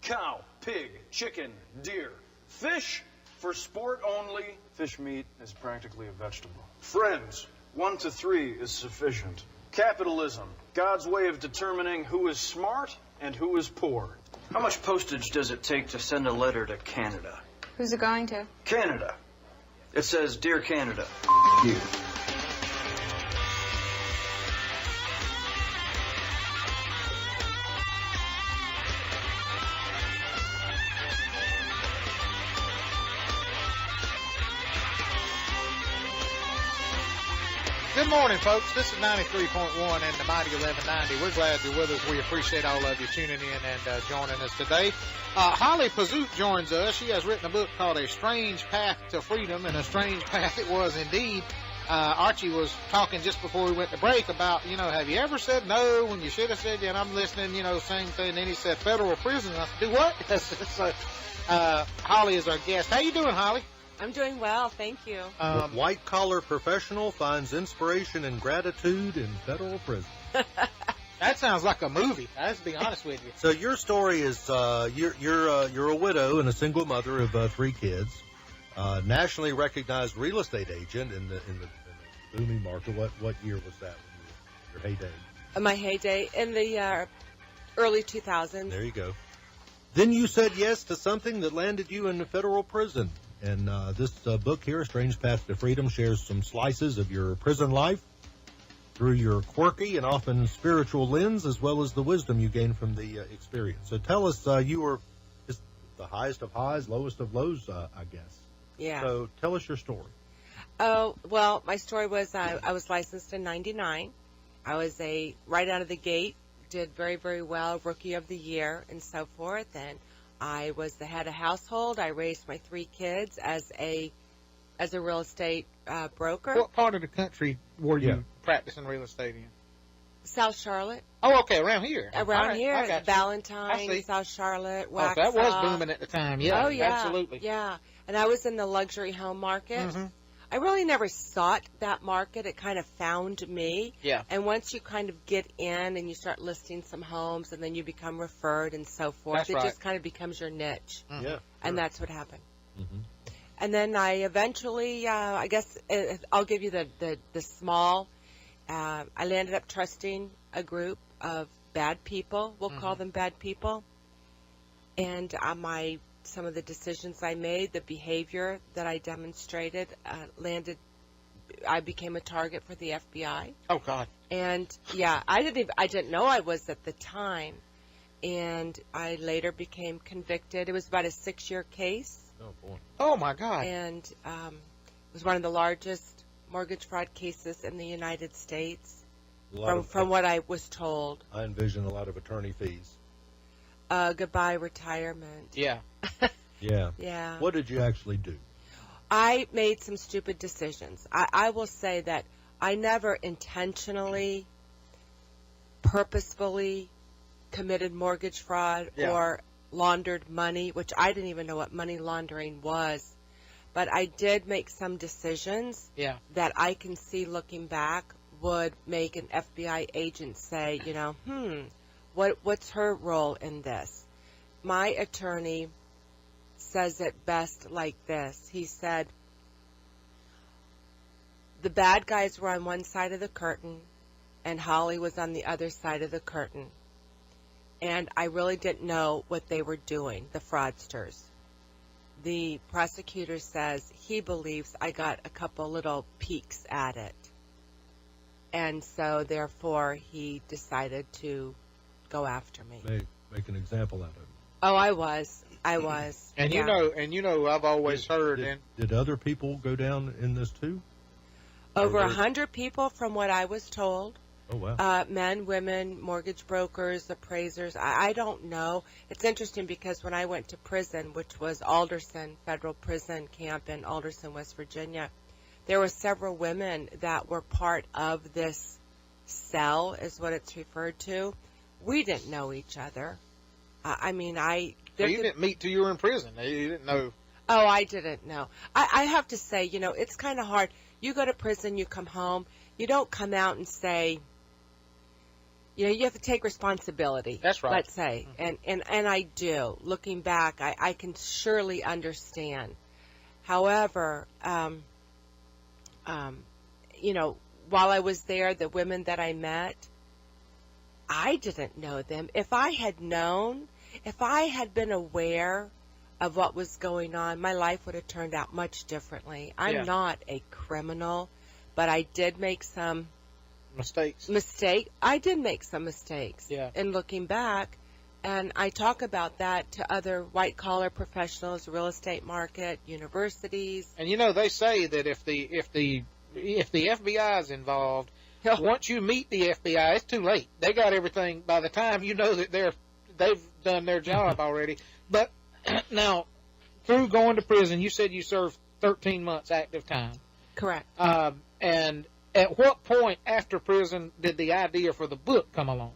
cow, pig, chicken, deer. Fish, for sport only. Fish meat is practically a vegetable. Friends, 1 to 3 is sufficient. Capitalism, God's way of determining who is smart and who is poor. How much postage does it take to send a letter to Canada? Who's it going to? Canada. It says, Dear Canada, you. Good morning, folks. This is 93.1 and the Mighty 1190. We're glad you're with us. We appreciate all of you tuning in and joining us today. Holly Pasut joins us. She has written a book called A Strange Path to Freedom, and a strange path it was indeed. Archie was talking just before we went to break about, have you ever said no when you should have said yeah, and I'm listening, same thing. And then he said federal prison. I said, do what? So, Holly is our guest. How you doing, Holly? I'm doing well, thank you. White-collar professional finds inspiration and gratitude in federal prison. That sounds like a movie. I have to be honest with you. So your story is you're a widow and a single mother of 3 kids, nationally recognized real estate agent in the booming market. What year was that? Your heyday? My heyday in the early 2000s. There you go. Then you said yes to something that landed you in the federal prison. And this book here, A Strange Path to Freedom, shares some slices of your prison life through your quirky and often spiritual lens, as well as the wisdom you gained from the experience. So tell us, you were just the highest of highs, lowest of lows, I guess. Yeah. So tell us your story. Oh, well, my story was I was licensed in 99. I was right out of the gate, did very, very well, rookie of the year and so forth, and I was the head of household. I raised my 3 kids as a real estate broker. What part of the country were you practicing real estate in? South Charlotte. Oh, okay, around here. Around right, here, Valentine, South Charlotte, Waxhaw. That was booming at the time, yeah. Oh, yeah, absolutely. Yeah, and I was in the luxury home market. Mm-hmm. I really never sought that market. It kind of found me. Yeah. And once you kind of get in and you start listing some homes and then you become referred and so forth, that's it right. just kind of becomes your niche. Mm-hmm. Yeah. Sure. And that's what happened. Mm-hmm. And then I eventually, I guess I'll give you the small, I landed up trusting a group of bad people. We'll call them bad people. And some of the decisions I made, the behavior that I demonstrated, I became a target for the FBI. Oh, God. And, yeah, I didn't know I was at the time. And I later became convicted. It was about a 6-year case. Oh, boy. Oh, my God. And it was one of the largest mortgage fraud cases in the United States, from what I was told. I envision a lot of attorney fees. Goodbye retirement. Yeah. Yeah. Yeah. What did you actually do? I made some stupid decisions. I will say that I never intentionally, purposefully committed mortgage fraud or laundered money, which I didn't even know what money laundering was. But I did make some decisions that I can see looking back would make an FBI agent say, what's her role in this? My attorney says it best like this. He said, the bad guys were on one side of the curtain and Holly was on the other side of the curtain. And I really didn't know what they were doing, the fraudsters. The prosecutor says he believes I got a couple little peeks at it. And so, therefore, he decided to go after me. Make an example out of it. Oh, I was. And I've always heard. Did other people go down in this too? Over 100 people, from what I was told. Oh, wow. Men, women, mortgage brokers, appraisers. I don't know. It's interesting because when I went to prison, which was Alderson Federal Prison Camp in Alderson, West Virginia, there were several women that were part of this cell, is what it's referred to. We didn't know each other. You didn't meet till you were in prison. You didn't know. Oh, I didn't know. I have to say, it's kind of hard. You go to prison, you come home, you don't come out and say, you have to take responsibility. That's right. Let's say, and I do. Looking back, I can surely understand. However, while I was there, the women that I met, I didn't know them. If I had known, if I had been aware of what was going on, my life would have turned out much differently. I'm not a criminal, but I did make some mistakes. I did make some mistakes. Yeah. In looking back, and I talk about that to other white-collar professionals, real estate market, universities. And they say that if the FBI is involved, once you meet the FBI, it's too late. They got everything by the time you know that they've done their job already. But now, through going to prison, you said you served 13 months active time. Correct. And at what point after prison did the idea for the book come along?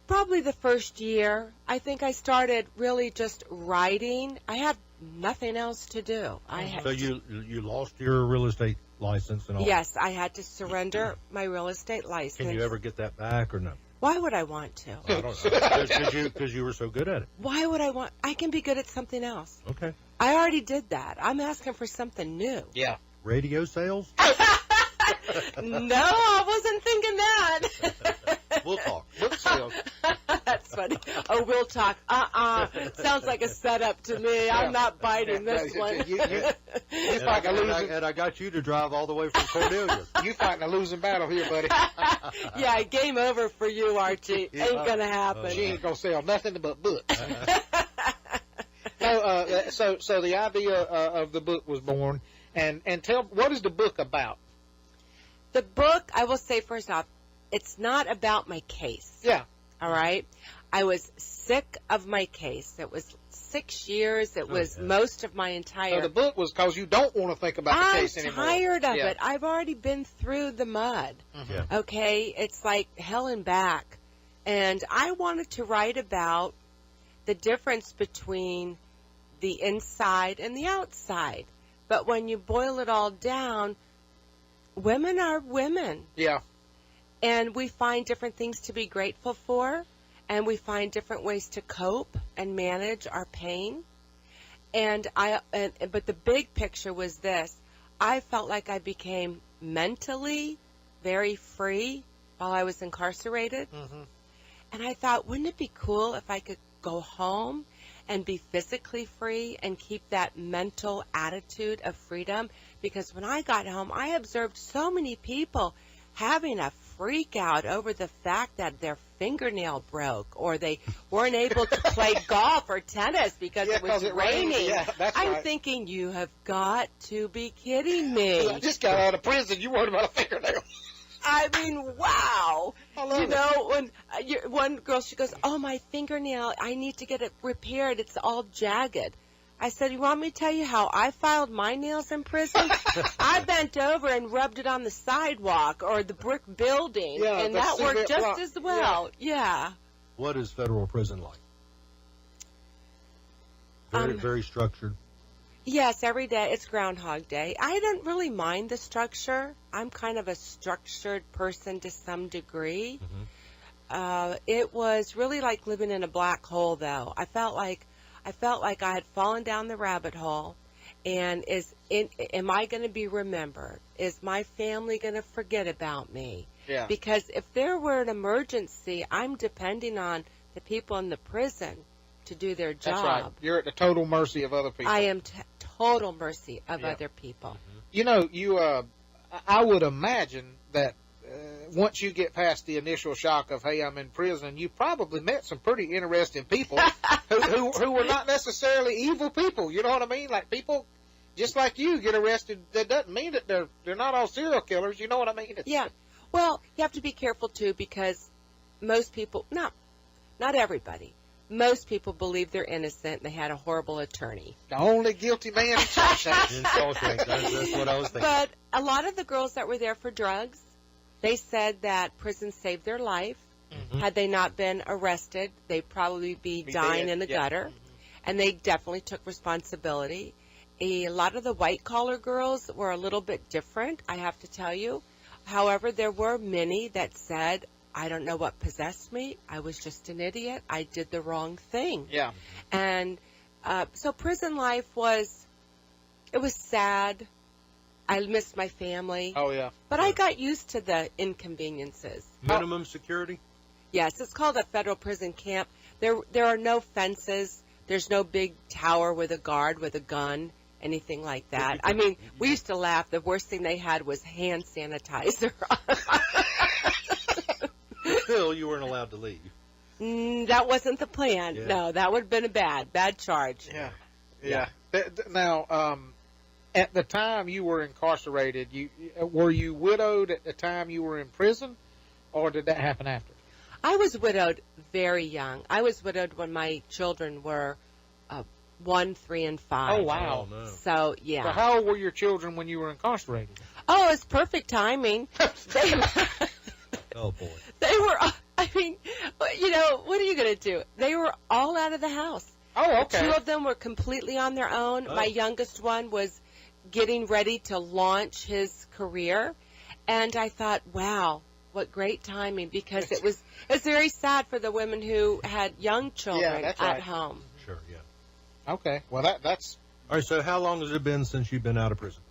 Probably the first year. I think I started really just writing. I had nothing else to do. So you lost your real estate license and all? Yes, I had to surrender my real estate license. Can you ever get that back or no? Why would I want to? I don't know. Because you were so good at it. Why would I want? I can be good at something else. Okay. I already did that. I'm asking for something new. Yeah. Radio sales? No, I wasn't thinking that. We'll talk. Book sales. That's funny. Oh, we'll talk. Sounds like a setup to me. I'm not biting this one. And I got you to drive all the way from Cornelius. You fighting a losing battle here, buddy. Yeah, game over for you, Archie. Ain't going to happen. She ain't going to sell nothing but books. So the idea of the book was born. And tell, what is the book about? The book, I will say first off, it's not about my case. Yeah. All right? I was sick of my case. It was 6 years. It was most of my entire... So the book was because you don't want to think about the case anymore. I'm tired of it. I've already been through the mud. Mm-hmm. Okay? It's like hell and back. And I wanted to write about the difference between the inside and the outside. But when you boil it all down, women are women. Yeah. And we find different things to be grateful for, and we find different ways to cope and manage our pain. But the big picture was this. I felt like I became mentally very free while I was incarcerated. Mm-hmm. And I thought, wouldn't it be cool if I could go home and be physically free and keep that mental attitude of freedom? Because when I got home, I observed so many people having a freak out over the fact that their fingernail broke or they weren't able to play golf or tennis because it was raining. Yeah, that's I'm right. thinking, you have got to be kidding me. I just got out of prison. You worried about a fingernail. I mean, wow. I love it. When one girl, she goes, oh, my fingernail, I need to get it repaired. It's all jagged. I said, you want me to tell you how I filed my nails in prison? I bent over and rubbed it on the sidewalk or the brick building, and that worked just as well. Yeah. What is federal prison like? Very structured. Yes, every day. It's Groundhog Day. I didn't really mind the structure. I'm kind of a structured person to some degree. Mm-hmm. It was really like living in a black hole, though. I felt like I had fallen down the rabbit hole, and am I going to be remembered? Is my family going to forget about me? Yeah. Because if there were an emergency, I'm depending on the people in the prison to do their job. That's right. You're at the total mercy of other people. I am total mercy of other people. Mm-hmm. I would imagine that once you get past the initial shock of, hey, I'm in prison, you probably met some pretty interesting people who were not necessarily evil people. You know what I mean? Like people just like you get arrested. That doesn't mean that they're not all serial killers. You know what I mean? Yeah. Well, you have to be careful, too, because most people, not everybody, most people believe they're innocent. They had a horrible attorney. The only guilty man in Shawshank. That's what I was thinking. But a lot of the girls that were there for drugs, they said that prison saved their life. Mm-hmm. Had they not been arrested, they'd probably be dying in the gutter. Mm-hmm. And they definitely took responsibility. A lot of the white-collar girls were a little bit different, I have to tell you. However, there were many that said, I don't know what possessed me. I was just an idiot. I did the wrong thing. Yeah. And so prison life was sad. I missed my family. Oh, yeah. But I got used to the inconveniences. Minimum security? Yes, it's called a federal prison camp. There are no fences. There's no big tower with a guard with a gun, anything like that. I mean, we used to laugh. The worst thing they had was hand sanitizer. Still, you weren't allowed to leave. That wasn't the plan. Yeah. No, that would have been a bad charge. Yeah. Now, at the time you were incarcerated, were you widowed at the time you were in prison, or did that happen after? I was widowed very young. I was widowed when my children were 1, 3, and 5. Oh, wow. Oh, no. So, yeah. So how old were your children when you were incarcerated? Oh, it's perfect timing. Oh, boy. They were, I mean, what are you going to do? They were all out of the house. Oh, okay. 2 of them were completely on their own. Oh. My youngest one was getting ready to launch his career. And I thought, wow, what great timing, because it was very sad for the women who had young children that's at right. home. Sure, yeah. Okay. Well, that's... All right, so how long has it been since you've been out of prison?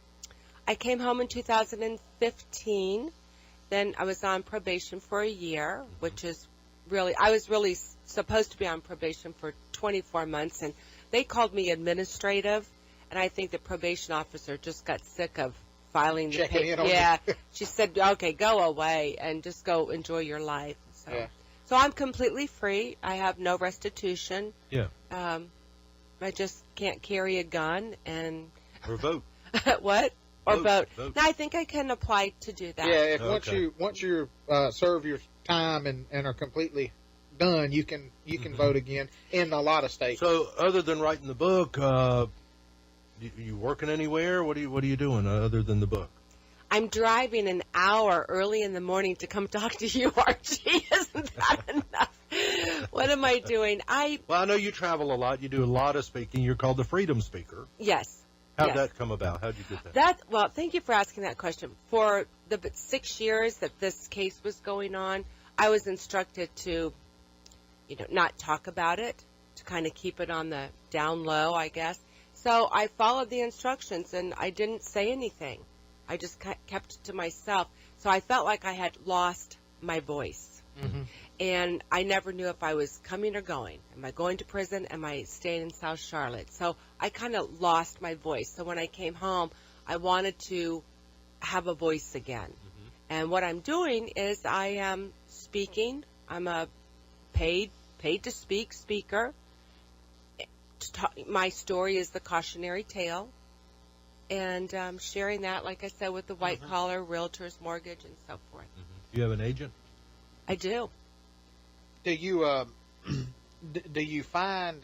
I came home in 2015. Then I was on probation for a year, which is I was really supposed to be on probation for 24 months, and they called me administrative, and I think the probation officer just got sick of filing the Checking in on Yeah, you. she said, okay, go away and just go enjoy your life. So, Yeah. so I'm completely free. I have no restitution. Yeah. I just can't carry a gun and Or vote. what? Or vote. Vote. No, I think I can apply to do that. Yeah, if Okay. once you serve your time and are completely done, you can vote again in a lot of states. So, other than writing the book, you working anywhere? What are you doing other than the book? I'm driving an hour early in the morning to come talk to you, Archie. Isn't that enough? What am I doing? Well, I know you travel a lot. You do a lot of speaking. You're called the Freedom Speaker. Yes. How'd Yes. that come about? How'd you get that? Well, thank you for asking that question. For the 6 years that this case was going on, I was instructed to, not talk about it, to kind of keep it on the down low, I guess. So I followed the instructions, and I didn't say anything. I just kept it to myself. So I felt like I had lost my voice. Mm-hmm. And I never knew if I was coming or going. Am I going to prison? Am I staying in South Charlotte? So I kind of lost my voice. So when I came home, I wanted to have a voice again. Mm-hmm. And what I'm doing is I am speaking. I'm a paid to speak speaker. My story is the cautionary tale. And sharing that, like I said, with the white collar, realtors, mortgage, and so forth. Mm-hmm. Do you have an agent? I do. Do you find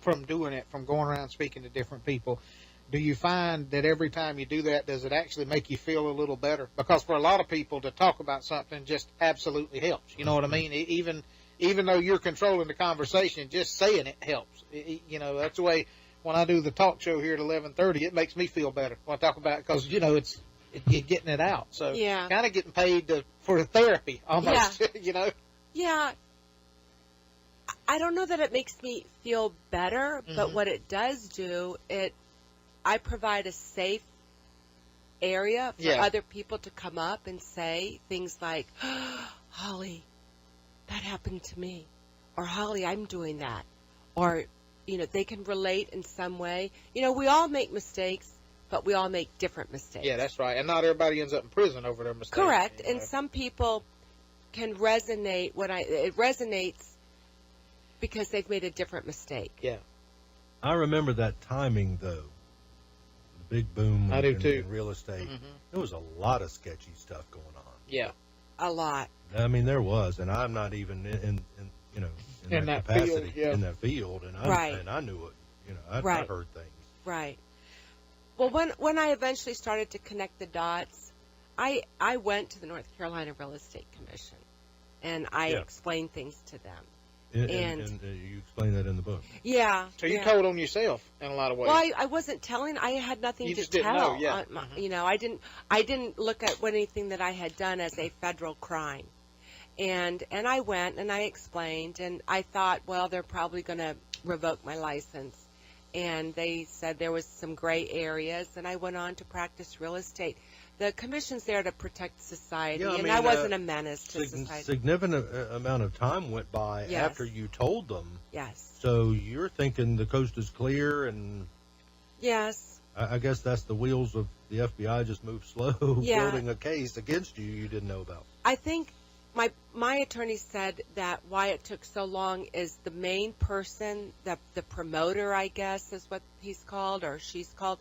from doing it, from going around speaking to different people, do you find that every time you do that, does it actually make you feel a little better? Because for a lot of people, to talk about something just absolutely helps. You know what I mean? Even though you're controlling the conversation, just saying it helps. That's the way when I do the talk show here at 11:30, it makes me feel better when I talk about it because, it's you're getting it out. So yeah. Kind of getting paid for therapy almost, Yeah. I don't know that it makes me feel better, but what it does do, I provide a safe area for other people to come up and say things like, Holly, that happened to me. Or, Holly, I'm doing that. Or, they can relate in some way. We all make mistakes, but we all make different mistakes. Yeah, that's right. And not everybody ends up in prison over their mistakes. Correct. And some people can resonate it resonates because they've made a different mistake. Yeah. I remember that timing, though. The big boom in real estate. Mm-hmm. There was a lot of sketchy stuff going on. Yeah. A lot. I mean, there was, and I'm not even in that capacity, field, in that field, and I knew it. I've heard things. Right. Well, when I eventually started to connect the dots, I went to the North Carolina Real Estate Commission, and I explained things to them. And you explain that in the book. Yeah. So you told on yourself in a lot of ways. Well, I wasn't telling. I had nothing you to just tell. Didn't know, yeah. I didn't look at anything that I had done as a federal crime. And I went and I explained, and I thought, well, they're probably going to revoke my license. And they said there was some gray areas, and I went on to practice real estate. The commission's there to protect society, and I wasn't a menace to society. Significant amount of time went by after you told them. Yes. So you're thinking the coast is clear, and yes, I guess that's the wheels of the FBI just move slow, building a case against you didn't know about. I think my attorney said that why it took so long is the main person, the promoter, I guess is what he's called or she's called,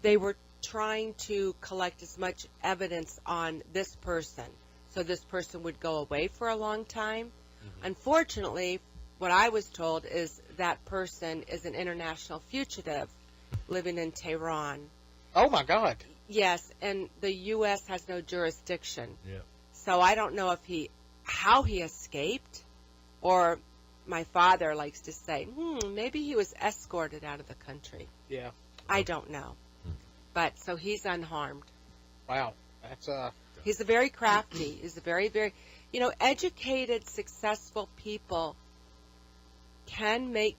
they were trying to collect as much evidence on this person so this person would go away for a long time. Mm-hmm. Unfortunately, what I was told is that person is an international fugitive living in Tehran. Oh, my God. Yes, and the U.S. has no jurisdiction. Yeah. So I don't know how he escaped, or my father likes to say, maybe he was escorted out of the country. Yeah. I don't know. But so he's unharmed. Wow. That's He's a very crafty. He's a very, very, educated, successful people can make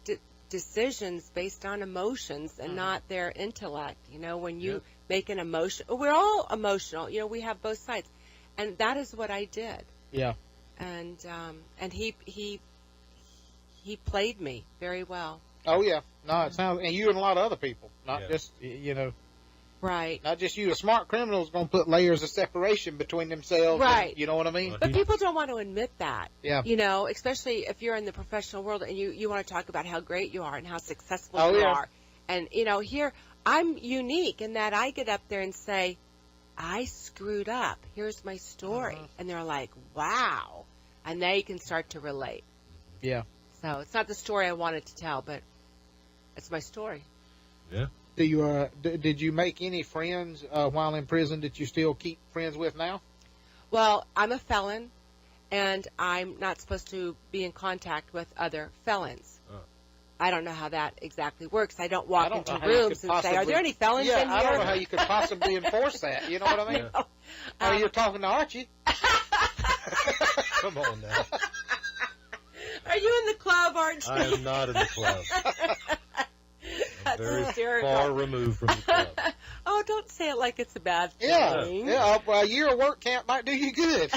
decisions based on emotions and not their intellect. When you make an emotion, we're all emotional. We have both sides. And that is what I did. Yeah. And he played me very well. Oh yeah. No, it sounds, and you and a lot of other people, not just Right. Not just you. A smart criminal is going to put layers of separation between themselves. Right. And, you know what I mean? But people don't want to admit that. Yeah. Especially if you're in the professional world and you want to talk about how great you are and how successful you are. And here I'm unique in that I get up there and say, I screwed up. Here's my story. And they're like, wow. And they can start to relate. Yeah. So it's not the story I wanted to tell, but it's my story. Yeah. Do you did you make any friends while in prison that you still keep friends with now? Well, I'm a felon, and I'm not supposed to be in contact with other felons. I don't know how that exactly works. I don't walk into rooms and say, are there any felons in here? I don't know how you could possibly enforce that. You know what I mean? No. You're talking to Archie. Come on now. Are you in the club, Archie? I am not in the club. That's very hysterical. Far removed from the club. Oh, don't say it like it's a bad thing. Yeah. Well, a year of work camp might do you good.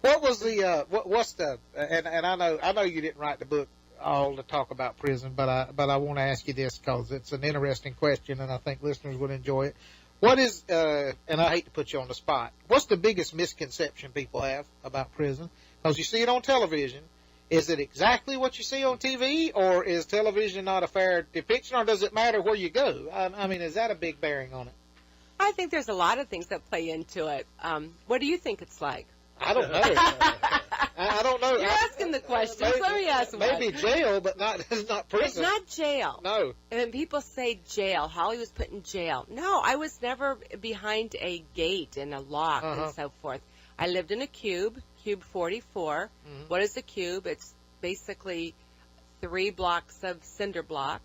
What was the what's the and I know you didn't write the book all to talk about prison, but I want to ask you this because it's an interesting question and I think listeners would enjoy it. What is and I hate to put you on the spot. What's the biggest misconception people have about prison? Because you see it on television. Is it exactly what you see on TV, or is television not a fair depiction, or does it matter where you go? I mean, is that a big bearing on it? I think there's a lot of things that play into it. What do you think it's like? I don't know. I don't know. You're asking the questions. Let me ask one. Maybe jail, but not prison. It's not jail. No. And people say jail. Holly was put in jail. No, I was never behind a gate and a lock and so forth. I lived in a cube 44. Mm-hmm. What is a cube? It's basically 3 blocks of cinder block,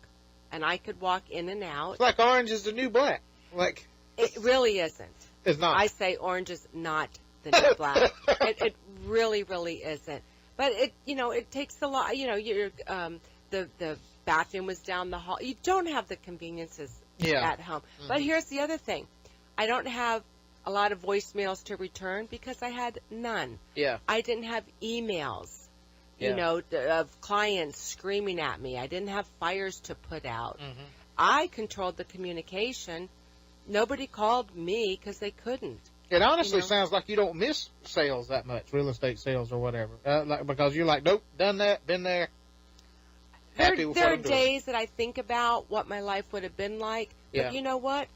and I could walk in and out. It's like Orange is the New Black. Like it really isn't. It's not. I say Orange is not the New Black. It really, really isn't. But it takes a lot. You're the bathroom was down the hall. You don't have the conveniences at home. Mm-hmm. But here's the other thing: I don't have a lot of voicemails to return because I had none. Yeah. I didn't have emails, of clients screaming at me. I didn't have fires to put out. Mm-hmm. I controlled the communication. Nobody called me because they couldn't. It honestly sounds like you don't miss sales that much, real estate sales or whatever, because you're like, nope, done that, been there. Happy with what I'm doing. There are days that I think about what my life would have been like, but you know what?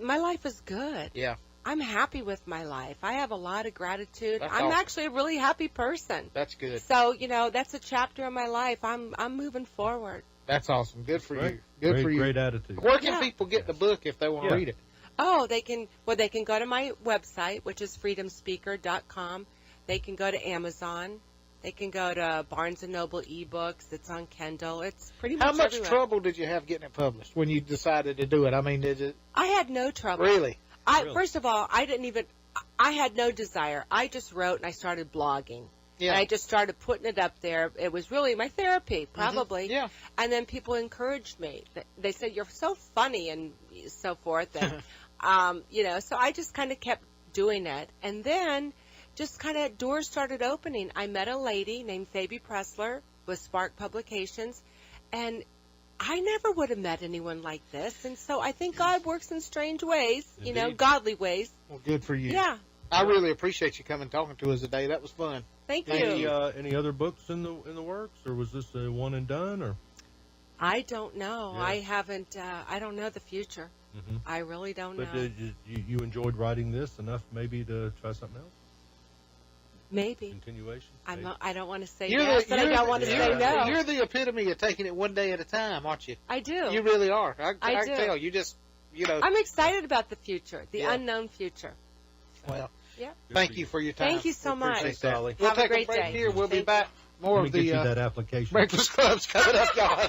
My life is good. Yeah. I'm happy with my life. I have a lot of gratitude. That's I'm awesome. Actually a really happy person. That's good. So, that's a chapter of my life. I'm moving forward. That's awesome. Good for you. Good for you. Great attitude. Where can people get the book if they want to read it? Oh, they can go to my website, which is freedomspeaker.com. They can go to Amazon. They can go to Barnes & Noble eBooks. It's on Kindle. It's pretty much everywhere. How much trouble did you have getting it published when you decided to do it? I mean, did it? I had no trouble. Really? First of all, I had no desire. I just wrote and I started blogging. Yeah. And I just started putting it up there. It was really my therapy, probably. Mm-hmm. Yeah. And then people encouraged me. They said, you're so funny and so forth. And, so I just kind of kept doing it. And then just kind of doors started opening. I met a lady named Phoebe Pressler with Spark Publications. And I never would have met anyone like this. And so I think God works in strange ways, Indeed. Godly ways. Well, good for you. Yeah. I really appreciate you coming and talking to us today. That was fun. Thank you. Any other books in the works, or was this a one and done? Or I don't know. Yeah. I haven't. I don't know the future. Mhm. I really don't But know. you enjoyed writing this enough, maybe to try something else? Maybe. Continuation. I don't want to say You're yes, the- but I you're don't the- want to you're- say no. You're the epitome of taking it one day at a time, aren't you? I do. You really are. I I can do. tell. You just, I'm excited about the future, the Yeah. unknown future. well, Yeah. thank you for your time. Thank you so We much. appreciate Thanks, that. Holly. We'll Have a take great break day. here. We'll be Thank back. More Let me of get the you that application. Breakfast Club's coming up, y'all.